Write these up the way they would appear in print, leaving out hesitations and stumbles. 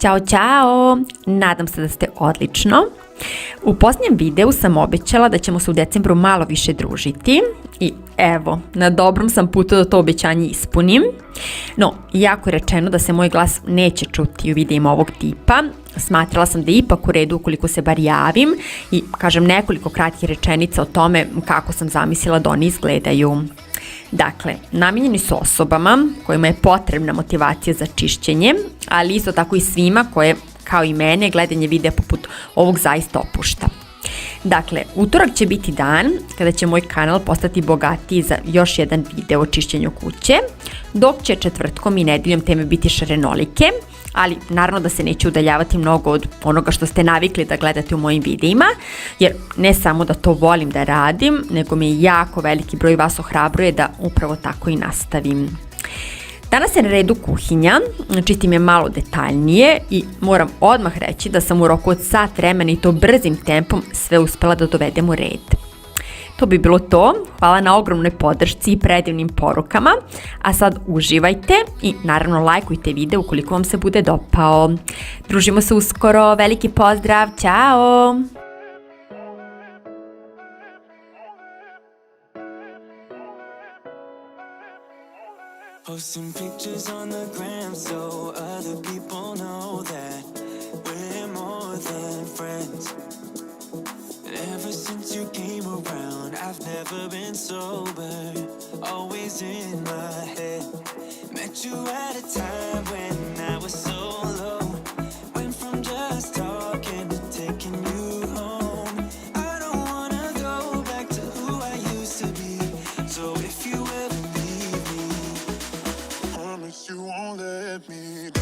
Ćao, čao! Nadam se da ste odlično. U posljednjem videu sam obećala da ćemo se u decembru malo više družiti i evo, na dobrom sam putu da to obećanje ispunim. No, iako je rečeno da se moj glas neće čuti u videima ovog tipa, smatrala sam da je ipak u redu ukoliko se bar javim i kažem nekoliko kratkih rečenica o tome kako sam zamislila da oni izgledaju. Dakle, namijenjeni su osobama kojima je potrebna motivacija za čišćenje, ali isto tako i svima koje, kao i mene, gledanje videa poput ovog zaista opušta. Dakle, utorak će biti dan kada će moj kanal postati bogatiji za još jedan video o čišćenju kuće, dok će četvrtkom i nedeljom teme biti šarenolike, ali naravno da se neće udaljavati mnogo od onoga što ste navikli da gledate u mojim videima, jer ne samo da to volim da radim, nego mi jako veliki broj vas ohrabruje da upravo tako i nastavim. Danas je na redu kuhinja, čitim je malo detaljnije i moram odmah reći da sam u roku od sat vremena i to brzim tempom sve uspela da dovedem u red. To bi bilo to, hvala na ogromnoj podršci i predivnim porukama, a sad uživajte i naravno lajkujte video ukoliko vam se bude dopao. Družimo se uskoro, veliki pozdrav, ćao! Posting pictures on the gram so other people know that we're more than friends. Ever since you came around, I've never been sober, always in my head. Met you at a time when I was so low, went from just talking to taking you home. I don't wanna go back to who I used to be, so if you ever leave me, promise you won't let me down.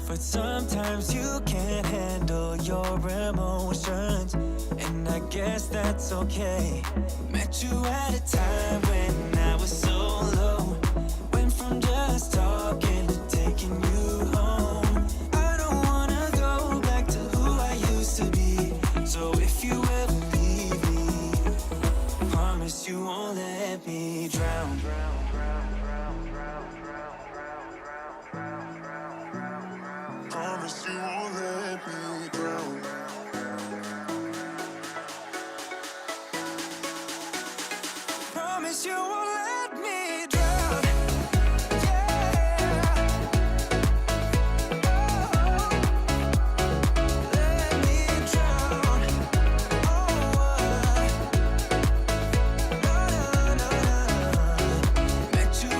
But sometimes you can't handle your emotions, and I guess that's okay. Met you at a time when I was so low, went from just talking to taking you home. I don't wanna go back to who I used to be, so if you ever leave me, promise you won't let me drown. Promise you won't let me down. Promise you won't let me drown. Yeah. Oh, let me drown. Oh, no, no, no, no. Met you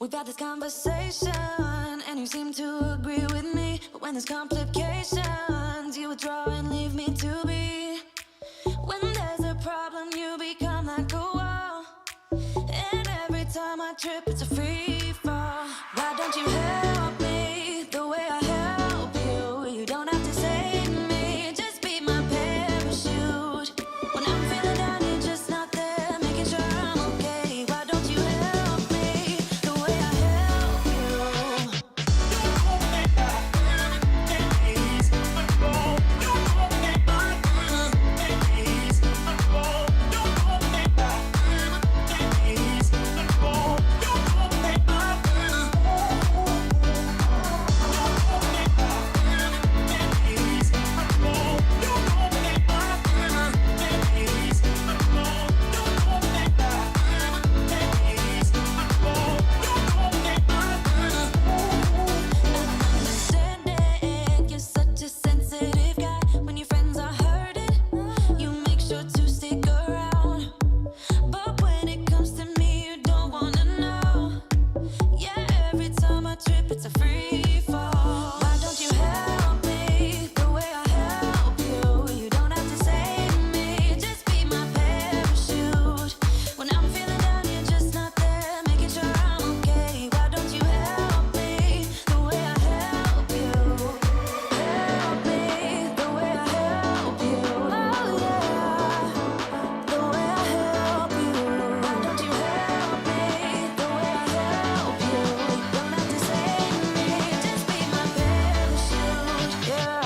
We've had this conversation, and you seem to agree with me. But when there's complications, you withdraw and leave me to be. When there's a problem, you become like a wall. And every time I trip, it's a free fall. Why don't you help me the way I help you? You don't have to save me, just be my parachute. When I'm feeling down, you're just not there, making sure I'm okay. Why don't you help me the way I help you? Understanding, you're such a sensitive guy. When your friends are hurting, you make sure to stick around. But when it comes to me, you don't wanna know. Yeah, every time I trip, it's a free fall. Why don't you help me the way I help you? You don't have to save me, just be my parachute. When I'm feeling down, you're just not there, making sure I'm okay. Why don't you help me the way I help you? Help me the way I help you. Oh yeah, the way I help you. Why don't you help me the way I help you? Don't have to save me, just be my parachute. Yeah.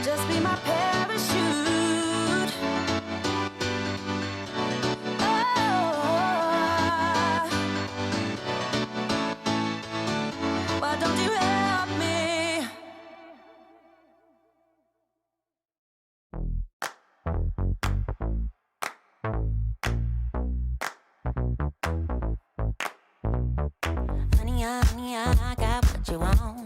Just be my parachute. Oh, why don't you help me? Honey, I got what you want.